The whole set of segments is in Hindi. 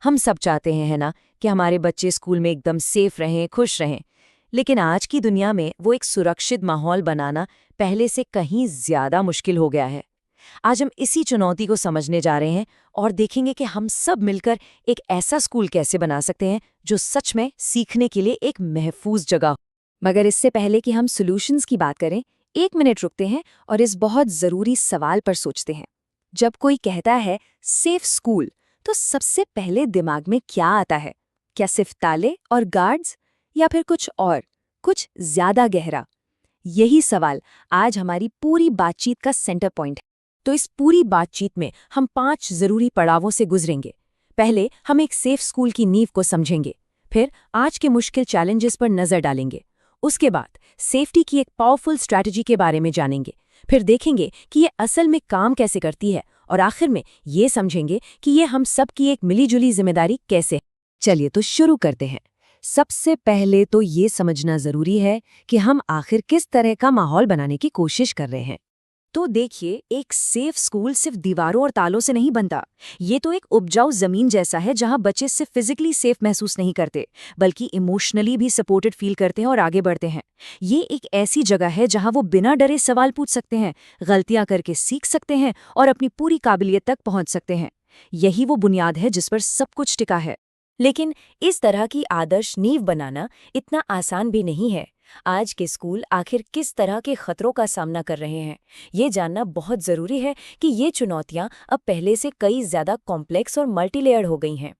हम सब चाहते हैं, है ना, कि हमारे बच्चे स्कूल में एकदम सेफ रहें, खुश रहें। लेकिन आज की दुनिया में वो एक सुरक्षित माहौल बनाना पहले से कहीं ज्यादा मुश्किल हो गया है। आज हम इसी चुनौती को समझने जा रहे हैं और देखेंगे कि हम सब मिलकर एक ऐसा स्कूल कैसे बना सकते हैं जो सच में सीखने के लिए एक महफूज जगह हो। मगर इससे पहले कि हम सॉल्यूशंस की बात करें, 1 मिनट रुकते हैं और इस बहुत जरूरी सवाल पर सोचते हैं। जब कोई कहता है सेफ स्कूल, तो सबसे पहले दिमाग में क्या आता है? क्या सिर्फ ताले और गार्ड्स, या फिर कुछ और, कुछ ज्यादा गहरा? यही सवाल आज हमारी पूरी बातचीत का सेंटर पॉइंट है। तो इस पूरी बातचीत में हम 5 जरूरी पड़ावों से गुजरेंगे। पहले हम एक सेफ स्कूल की नींव को समझेंगे, फिर आज के मुश्किल चैलेंजेस पर नजर डालेंगे, उसके बाद सेफ्टी की एक पावरफुल स्ट्रैटेजी के बारे में जानेंगे, फिर देखेंगे कि ये असल में काम कैसे करती है, और आखिर में ये समझेंगे कि ये हम सब की एक मिलीजुली जिम्मेदारी कैसे है। चलिए तो शुरू करते हैं। सबसे पहले तो ये समझना जरूरी है कि हम आखिर किस तरह का माहौल बनाने की कोशिश कर रहे हैं। तो देखिए, एक सेफ स्कूल सिर्फ दीवारों और तालों से नहीं बनता। ये तो एक उपजाऊ जमीन जैसा है जहां बच्चे सिर्फ फिजिकली सेफ महसूस नहीं करते, बल्कि इमोशनली भी सपोर्टेड फील करते हैं और आगे बढ़ते हैं। ये एक ऐसी जगह है जहां वो बिना डरे सवाल पूछ सकते हैं, गलतियां करके सीख सकते हैं और अपनी पूरी काबिलियत तक पहुंच सकते हैं। यही वो बुनियाद है जिस पर सब कुछ टिका है। लेकिन इस तरह की आदर्श नींव बनाना इतना आसान भी नहीं है। आज के स्कूल आखिर किस तरह के खतरों का सामना कर रहे हैं, ये जानना बहुत जरूरी है कि ये चुनौतियां अब पहले से कई ज्यादा कॉम्प्लेक्स और मल्टीलेयर्ड हो गई हैं।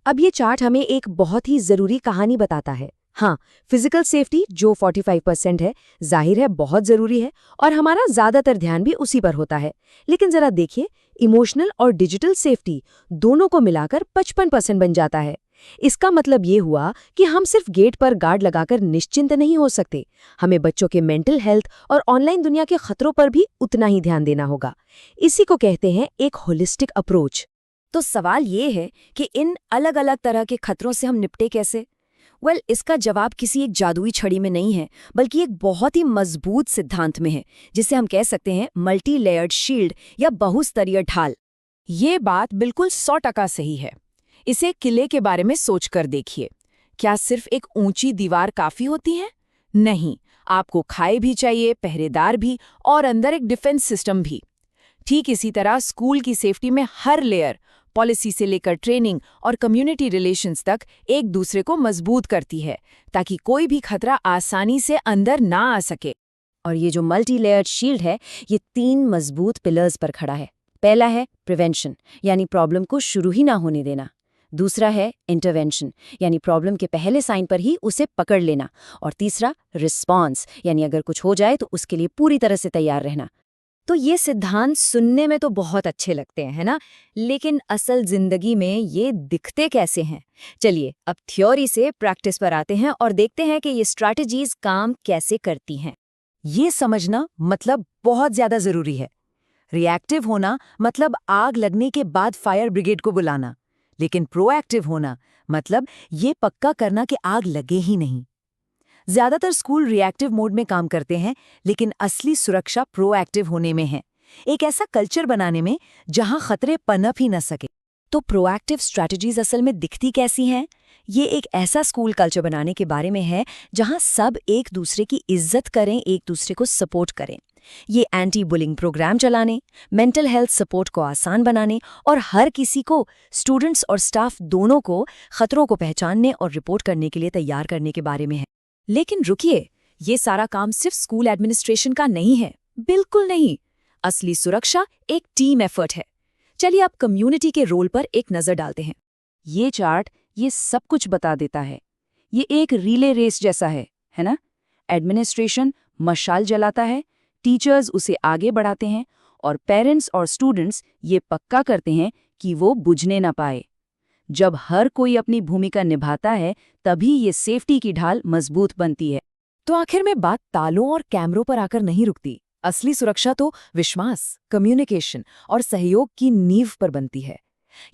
अब ये चार्ट हमें एक बहुत ही जरूरी कहानी बताता है। हाँ, फिजिकल सेफ्टी जो 45% है, जाहिर है बहुत जरूरी है और हमारा ज्यादातर ध्यान भी उसी पर होता है। लेकिन जरा देखिए, इमोशनल और डिजिटल सेफ्टी दोनों को मिलाकर 55% बन जाता है। इसका मतलब ये हुआ कि हम सिर्फ गेट पर गार्ड लगाकर निश्चिंत नहीं हो सकते। हमें बच्चों के मेंटल हेल्थ और ऑनलाइन दुनिया के खतरों पर भी उतना ही ध्यान देना होगा। इसी को कहते हैं एक होलिस्टिक अप्रोच। तो सवाल ये है कि इन अलग अलग तरह के खतरों से हम निपटे कैसे? इसका जवाब किसी एक जादुई छड़ी में नहीं है, बल्कि एक बहुत ही मजबूत सिद्धांत में है, जिसे हम कह सकते हैं मल्टी लेयर्ड शील्ड या बहुस्तरीय ढाल। ये बात बिल्कुल 100% सही है। इसे किले के बारे में सोचकर देखिए। क्या सिर्फ एक ऊंची दीवार काफी होती है? नहीं, आपको खाए भी चाहिए, पहरेदार भी, और अंदर एक डिफेंस सिस्टम भी। ठीक इसी तरह स्कूल की सेफ्टी में हर लेयर, पॉलिसी से लेकर ट्रेनिंग और कम्युनिटी रिलेशंस तक, एक दूसरे को मजबूत करती है, ताकि कोई भी खतरा आसानी से अंदर ना आ सके। और ये जो मल्टी लेयर्ड शील्ड है, ये 3 मजबूत पिलर्स पर खड़ा है। पहला है प्रिवेंशन, यानी प्रॉब्लम को शुरू ही ना होने देना। दूसरा है इंटरवेंशन, यानी प्रॉब्लम के पहले साइन पर ही उसे पकड़ लेना। और तीसरा रिस्पॉन्स, यानी अगर कुछ हो जाए तो उसके लिए पूरी तरह से तैयार रहना। तो ये सिद्धांत सुनने में तो बहुत अच्छे लगते हैं, है ना? लेकिन असल जिंदगी में ये दिखते कैसे हैं? चलिए अब थ्योरी से प्रैक्टिस पर आते हैं और देखते हैं कि ये स्ट्रैटेजीज काम कैसे करती हैं। ये समझना मतलब बहुत ज्यादा जरूरी है। रिएक्टिव होना मतलब आग लगने के बाद फायर ब्रिगेड को बुलाना, लेकिन प्रोएक्टिव होना मतलब ये पक्का करना कि आग लगे ही नहीं। ज्यादातर स्कूल रिएक्टिव मोड में काम करते हैं, लेकिन असली सुरक्षा प्रोएक्टिव होने में है, एक ऐसा कल्चर बनाने में जहां खतरे पनप ही न सके। तो प्रोएक्टिव स्ट्रैटेजीज असल में दिखती कैसी हैं? ये एक ऐसा स्कूल कल्चर बनाने के बारे में है जहां सब एक दूसरे की इज्जत करें, एक दूसरे को सपोर्ट करें। ये एंटी बुलिंग प्रोग्राम चलाने, मेंटल हेल्थ सपोर्ट को आसान बनाने और हर किसी को, स्टूडेंट्स और स्टाफ दोनों को, खतरों को पहचानने और रिपोर्ट करने के लिए तैयार करने के बारे में है। लेकिन रुकिए, ये सारा काम सिर्फ स्कूल एडमिनिस्ट्रेशन का नहीं है, बिल्कुल नहीं। असली सुरक्षा एक टीम एफर्ट है। चलिए अब कम्युनिटी के रोल पर एक नजर डालते हैं। ये चार्ट ये सब कुछ बता देता है। ये एक रिले रेस जैसा है ना? एडमिनिस्ट्रेशन मशाल जलाता है, टीचर्स उसे आगे बढ़ाते हैं और पेरेंट्स और स्टूडेंट्स ये पक्का करते हैं कि वो बुझने ना पाए। जब हर कोई अपनी भूमिका निभाता है, तभी ये सेफ्टी की ढाल मजबूत बनती है। तो आखिर में बात तालों और कैमरों पर आकर नहीं रुकती। असली सुरक्षा तो विश्वास, कम्युनिकेशन और सहयोग की नींव पर बनती है।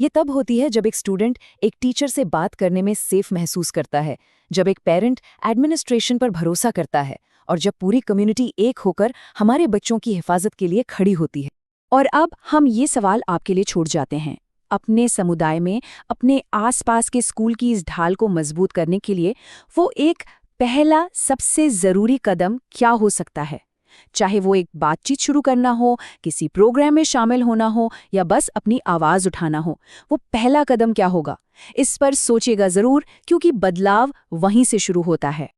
ये तब होती है जब एक स्टूडेंट एक टीचर से बात करने में सेफ महसूस करता है, जब एक पेरेंट एडमिनिस्ट्रेशन पर भरोसा करता है और जब पूरी कम्युनिटी एक होकर हमारे बच्चों की हिफाजत के लिए खड़ी होती है। और अब हम ये सवाल आपके लिए छोड़ जाते हैं। अपने समुदाय में, अपने आसपास के स्कूल की इस ढाल को मजबूत करने के लिए वो एक पहला सबसे ज़रूरी कदम क्या हो सकता है? चाहे वो एक बातचीत शुरू करना हो, किसी प्रोग्राम में शामिल होना हो या बस अपनी आवाज़ उठाना हो, वो पहला कदम क्या होगा? इस पर सोचिएगा ज़रूर, क्योंकि बदलाव वहीं से शुरू होता है।